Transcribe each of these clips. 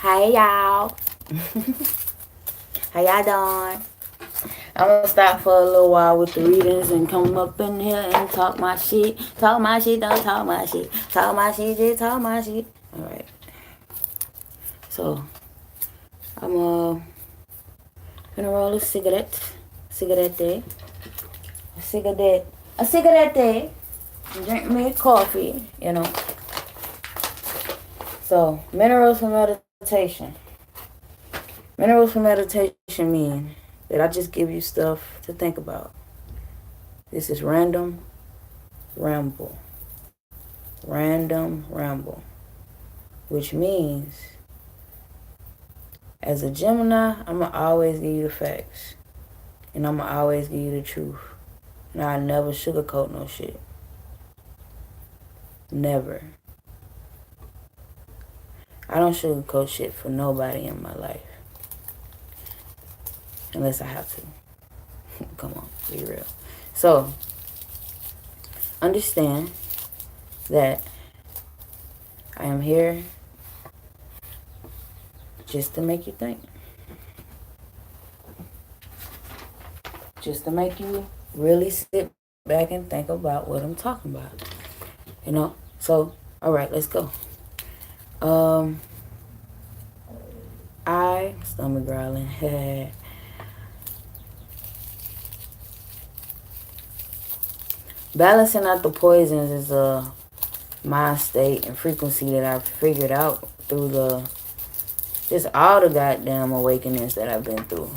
Hey y'all. How y'all doing? I'm gonna stop for a little while with the readings and come up in here and talk my shit. Talk my shit, don't talk my shit. Talk my shit, just talk my shit. Alright. So, I'm gonna roll a cigarette. Cigarette. A cigarette. A cigarette. Drink me a coffee, you know. So, minerals for meditation. Minerals for meditation mean that I just give you stuff to think about. This is random ramble. Random ramble. Which means, as a Gemini, I'm going to always give you the facts. And I'm going to always give you the truth. And I never sugarcoat no shit. Never. I don't sugarcoat shit for nobody in my life. Unless I have to. Come on, be real. So, understand that I am here just to make you think. Just to make you really sit back and think about what I'm talking about. You know? So, alright, let's go. Stomach growling. Balancing out the poisons is a mind state and frequency that I've figured out through just all the goddamn awakenings that I've been through.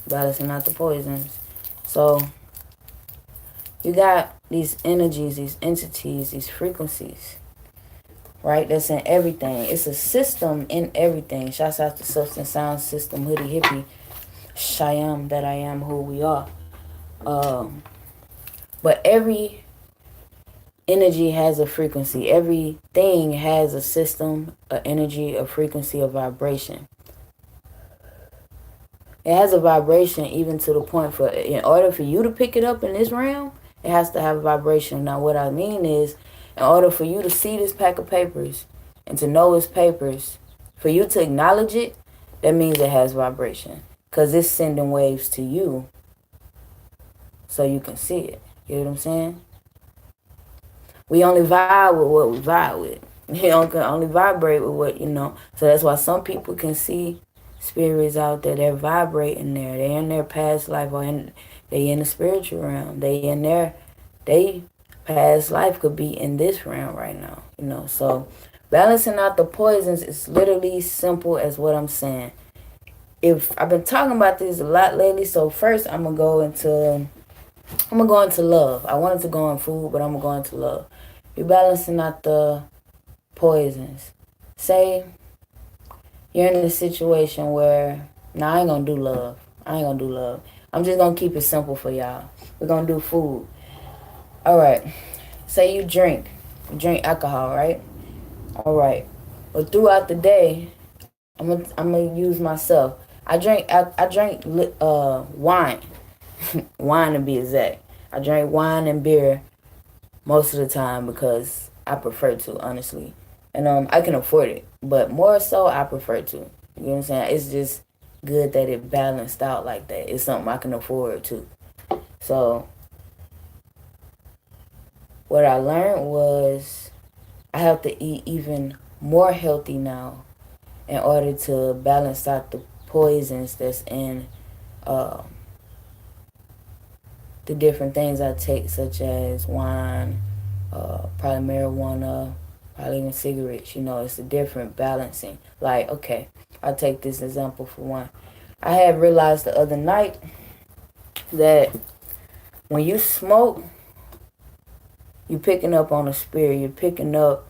Balancing out the poisons. So, you got these energies, these entities, these frequencies, right? That's in everything. It's a system in everything. Shouts out to Substance Sound System, Hoodie Hippie, Shyam, that I am who we are. But every energy has a frequency. Everything has a system, an energy, a frequency, a vibration. It has a vibration even to the point in order for you to pick it up in this realm, it has to have a vibration. Now, what I mean is, in order for you to see this pack of papers and to know it's papers, for you to acknowledge it, that means it has vibration. Because it's sending waves to you so you can see it. You know what I'm saying? We only vibe with what we vibe with. You can only vibrate with what, So that's why some people can see spirits out there. They're vibrating there. They're in their past life or they in the spiritual realm. They past life could be in this realm right now. So balancing out the poisons is literally simple as what I'm saying. If I've been talking about this a lot lately, so first I'm gonna go into love. I wanted to go on food, but I'm gonna go into love. You're balancing out the poisons. Say you're in a situation where, I ain't gonna do love. I'm just gonna keep it simple for y'all. We're gonna do food. All right. Say you drink alcohol, right? All right. But throughout the day, I'm gonna use myself. I drink wine. Wine to be exact. I drink wine and beer most of the time because I prefer to, honestly. And I can afford it. But more so, I prefer to. You know what I'm saying? It's just good that it balanced out like that. It's something I can afford to. So, what I learned was I have to eat even more healthy now in order to balance out the poisons that's in the different things I take, such as wine, probably marijuana, probably even cigarettes. It's a different balancing. Like, okay, I'll take this example for one. I had realized the other night that when you smoke, you're picking up on a spirit. You're picking up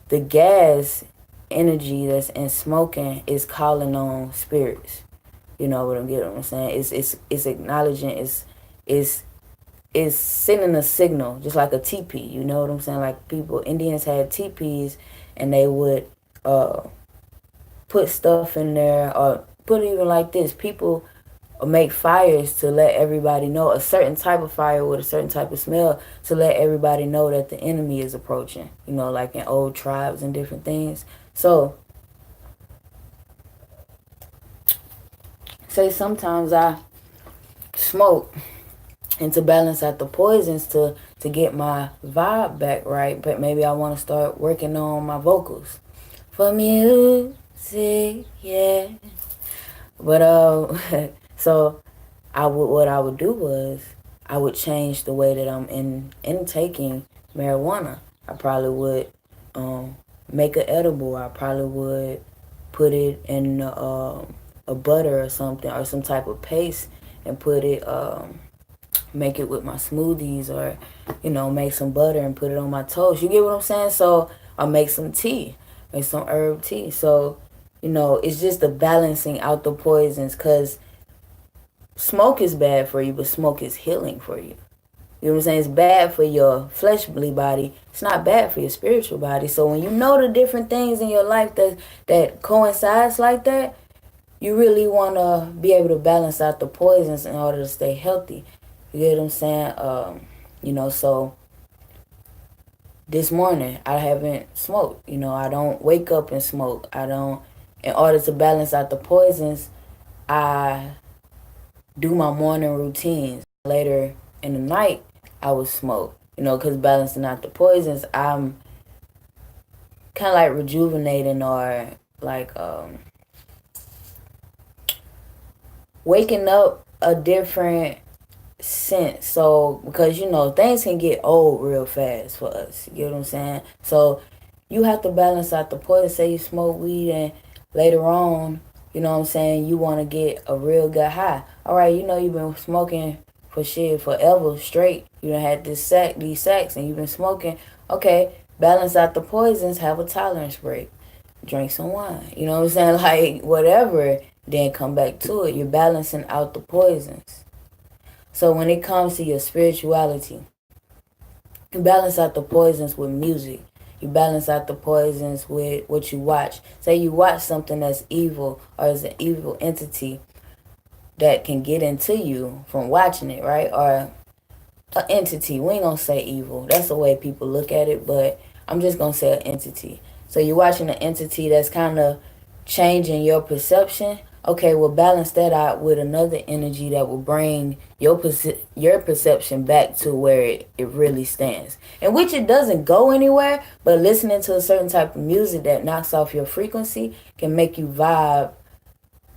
the gas energy that's in smoking is calling on spirits. You know what I'm saying? It's acknowledging, it's sending a signal, just like a teepee. You know what I'm saying? Like Indians had teepees, and they would put stuff in there, or put it even like this. People make fires to let everybody know, a certain type of fire with a certain type of smell, to let everybody know that the enemy is approaching. Like in old tribes and different things. So say sometimes I smoke and to balance out the poisons to get my vibe back right, but maybe I want to start working on my vocals for music, yeah. But so what I would do was I would change the way that I'm intaking marijuana. I probably would make an edible. I probably would put it in a butter or something, or some type of paste, and put it make it with my smoothies, or make some butter and put it on my toast. You get what I'm saying? So I'll make some tea, make some herb tea. So it's just the balancing out the poisons, because smoke is bad for you, but smoke is healing for you. You know what I'm saying? It's bad for your fleshly body. It's not bad for your spiritual body. So when you know the different things in your life that coincides like that, you really want to be able to balance out the poisons in order to stay healthy. You get what I'm saying? So this morning I haven't smoked. I don't wake up and smoke. In order to balance out the poisons, I do my morning routines. Later in the night, I would smoke. Because balancing out the poisons, I'm kind of like rejuvenating, or like waking up a different sense. So because things can get old real fast for us. You know what I'm saying? So you have to balance out the poison. Say you smoke weed and later on, you want to get a real good high. All right, you've been smoking for shit forever straight. You done had these sacks, and you've been smoking. Okay, balance out the poisons. Have a tolerance break. Drink some wine. You know what I'm saying? Like whatever. Then come back to it. You're balancing out the poisons. So when it comes to your spirituality, you balance out the poisons with music. You balance out the poisons with what you watch. Say you watch something that's evil, or is an evil entity that can get into you from watching it, right? Or an entity. We ain't gonna say evil. That's the way people look at it, but I'm just gonna say an entity. So you're watching an entity that's kind of changing your perception. Okay, well, balance that out with another energy that will bring your perception back to where it really stands. And which it doesn't go anywhere, but listening to a certain type of music that knocks off your frequency can make you vibe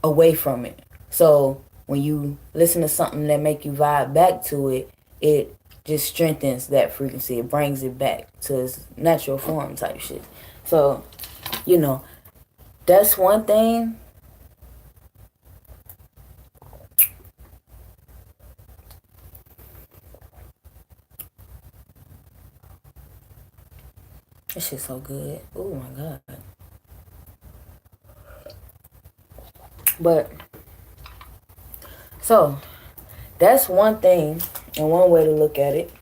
away from it. So when you listen to something that make you vibe back to it, it just strengthens that frequency. It brings it back to its natural form type shit. So, that's one thing. This shit's so good. Oh my God. But, so, that's one thing and one way to look at it.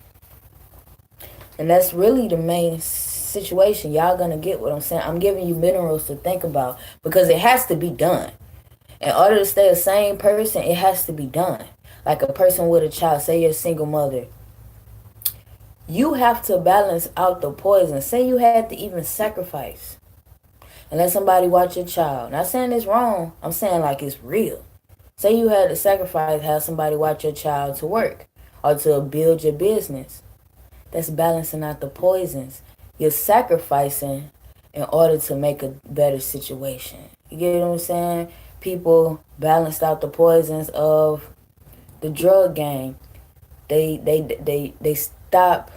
And that's really the main situation. Y'all gonna get what I'm saying. I'm giving you minerals to think about, because it has to be done. In order to stay a sane person, it has to be done. Like a person with a child, say you're a single mother. You have to balance out the poison. Say you had to even sacrifice and let somebody watch your child. Not saying it's wrong. I'm saying like it's real. Say you had to sacrifice, have somebody watch your child to work or to build your business. That's balancing out the poisons. You're sacrificing in order to make a better situation. You get what I'm saying? People balanced out the poisons of the drug game. They stop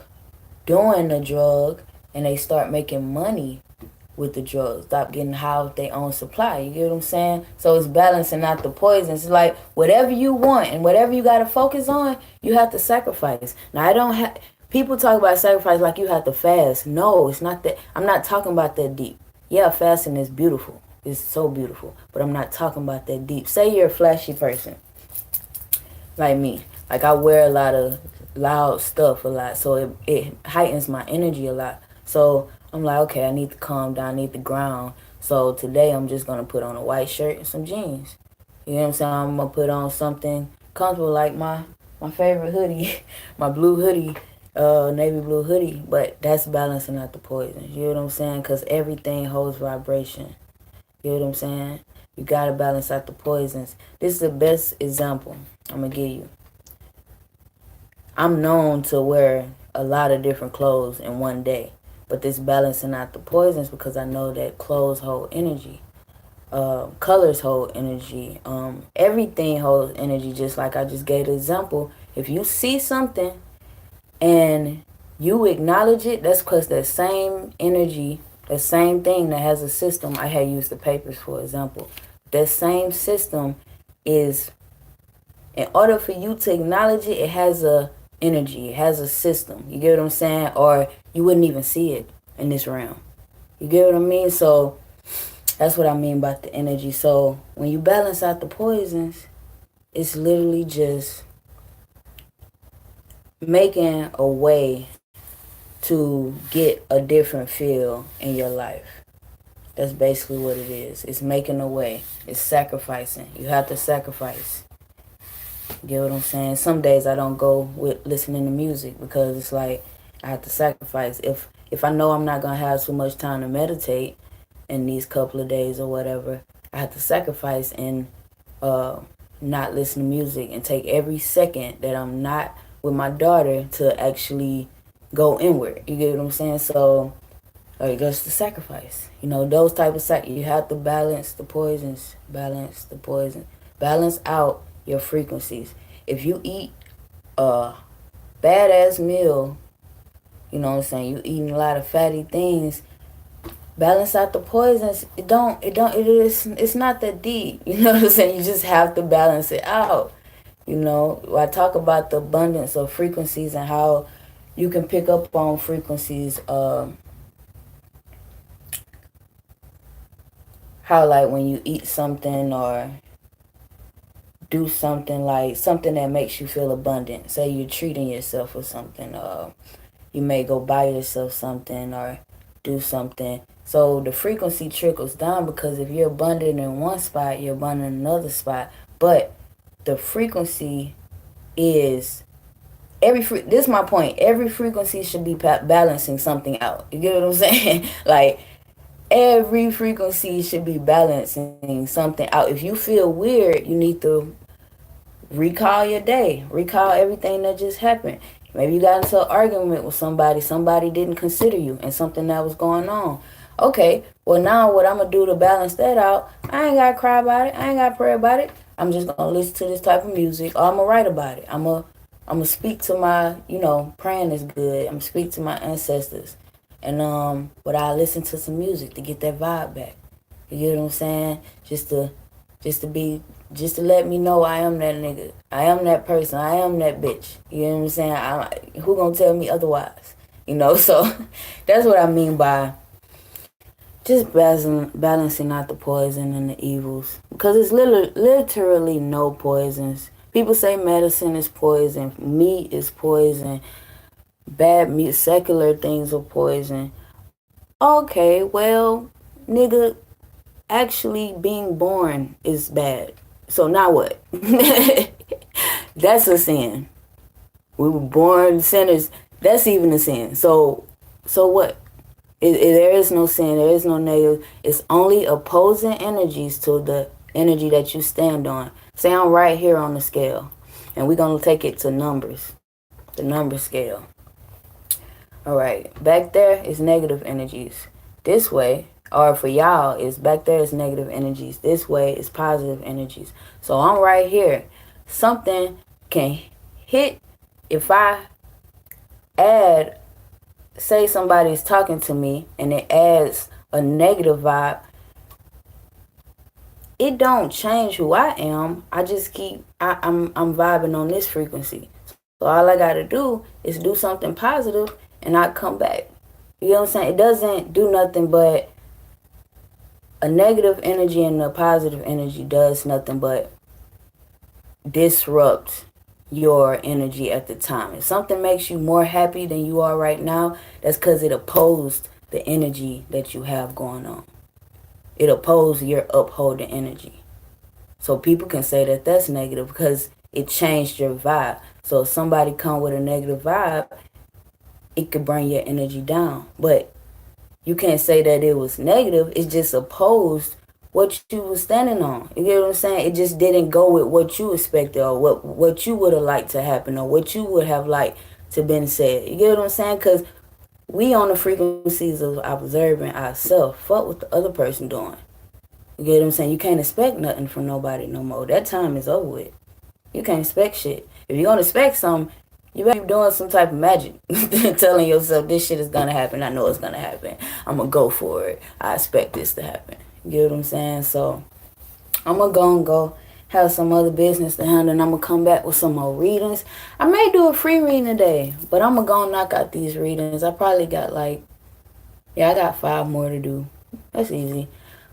doing the drug and they start making money with the drugs. Stop getting high with their own supply. You get what I'm saying? So it's balancing out the poisons. It's like whatever you want and whatever you got to focus on, you have to sacrifice. Now, I don't have... People talk about sacrifice like you have to fast. No, it's not that. I'm not talking about that deep. Yeah, fasting is beautiful. It's so beautiful. But I'm not talking about that deep. Say you're a flashy person. Like me. Like I wear a lot of loud stuff a lot. So it heightens my energy a lot. So I'm like, okay, I need to calm down. I need to ground. So today I'm just going to put on a white shirt and some jeans. You know what I'm saying? I'm going to put on something comfortable like my favorite hoodie. My blue hoodie. Navy blue hoodie. But that's balancing out the poison. You know what I'm saying? Because everything holds vibration. You know what I'm saying? You got to balance out the poisons. This is the best example I'm going to give you. I'm known to wear a lot of different clothes in one day. But this balancing out the poisons because I know that clothes hold energy. Colors hold energy. Everything holds energy, just like I just gave the example. If you see something and you acknowledge it, that's because that same energy, that same thing that has a system, I had used the papers for example. That same system is, in order for you to acknowledge it, it has a energy, it has a system. You get what I'm saying? Or you wouldn't even see it in this realm. You get what I mean? So that's what I mean about the energy. So when you balance out the poisons, it's literally just making a way to get a different feel in your life. That's basically what it is. It's making a way. It's sacrificing. You have to sacrifice. You get what I'm saying? Some days I don't go with listening to music because it's like I have to sacrifice. If I know I'm not going to have too much time to meditate in these couple of days or whatever, I have to sacrifice and not listen to music and take every second that I'm not with my daughter to actually go inward. You get what I'm saying? So that's the sacrifice. You know, those type of you have to balance the poisons, balance the poison, balance out your frequencies. If you eat a badass meal, you know what I'm saying, you eating a lot of fatty things, balance out the poisons. It's not that deep. You know what I'm saying? You just have to balance it out. You know, I talk about the abundance of frequencies and how you can pick up on frequencies. How like when you eat something or do something, like something that makes you feel abundant. Say you're treating yourself or something. You may go buy yourself something or do something. So the frequency trickles down because if you're abundant in one spot, you're abundant in another spot. But the frequency is this is my point. Every frequency should be balancing something out. You get what I'm saying? Like every frequency should be balancing something out. If you feel weird, you need to recall your day. Recall everything that just happened. Maybe you got into an argument with somebody. Somebody didn't consider you and something that was going on. Okay, well now what I'm going to do to balance that out, I ain't got to cry about it. I ain't got to pray about it. I'm just going to listen to this type of music or I'm going to write about it. I'm going to speak to my, praying is good. I'm going to speak to my ancestors. And but I listen to some music to get that vibe back. You get what I'm saying? Just to let me know I am that nigga. I am that person. I am that bitch. You know what I'm saying? Who gonna tell me otherwise? So that's what I mean by just balancing out the poison and the evils. Because it's literally no poisons. People say medicine is poison. Meat is poison. Bad meat, secular things are poison. Okay, well, nigga, actually being born is bad. So now what? That's a sin. We were born sinners. That's even a sin. So what? There is no sin. There is no negative. It's only opposing energies to the energy that you stand on. Say I'm right here on the scale. And we're going to take it to numbers. The number scale. All right. Back there is negative energies. This way, or for y'all, is back there is negative energies. This way is positive energies. So I'm right here. Something can hit if I add, say somebody's talking to me and it adds a negative vibe. It don't change who I am. I just I'm vibing on this frequency. So all I got to do is do something positive and I come back. You know what I'm saying? It doesn't do nothing but a negative energy and a positive energy does nothing but disrupt your energy at the time. If something makes you more happy than you are right now, that's because it opposed the energy that you have going on. It opposed your upholding energy. So people can say that that's negative because it changed your vibe. So if somebody come with a negative vibe, it could bring your energy down. But you can't say that it was negative. It's just opposed what you was standing on. You get what I'm saying? It just didn't go with what you expected or what you would have liked to happen or what you would have liked to been said. You get what I'm saying? Because we on the frequencies of observing ourselves. Fuck what the other person doing. You get what I'm saying? You can't expect nothing from nobody no more. That time is over with. You can't expect shit. If you're gonna expect something, you better be doing some type of magic. Telling yourself this shit is gonna happen. I know it's gonna happen. I'm gonna go for it. I expect this to happen. You get what I'm saying? So I'm gonna go have some other business to handle, and I'm gonna come back with some more readings. I may do a free reading today, but I'm gonna knock out these readings. I probably got I got 5 more to do. That's easy.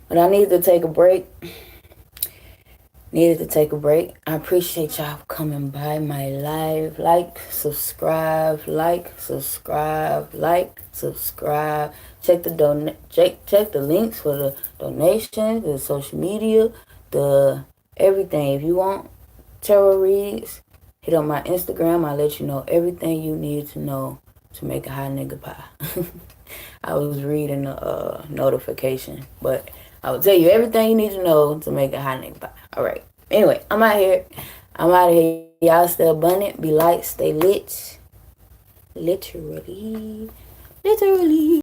But I need to take a break. I appreciate y'all coming by my live. Like, subscribe. Check the links for the donations, the social media, the everything. If you want tarot reads, hit on my Instagram. I'll let you know everything you need to know to make a hot nigga pie. I was reading the notification, but I will tell you everything you need to know to make a hot nigga pie. All right. Anyway, I'm out here. Y'all stay abundant. Be light. Stay lit. Literally.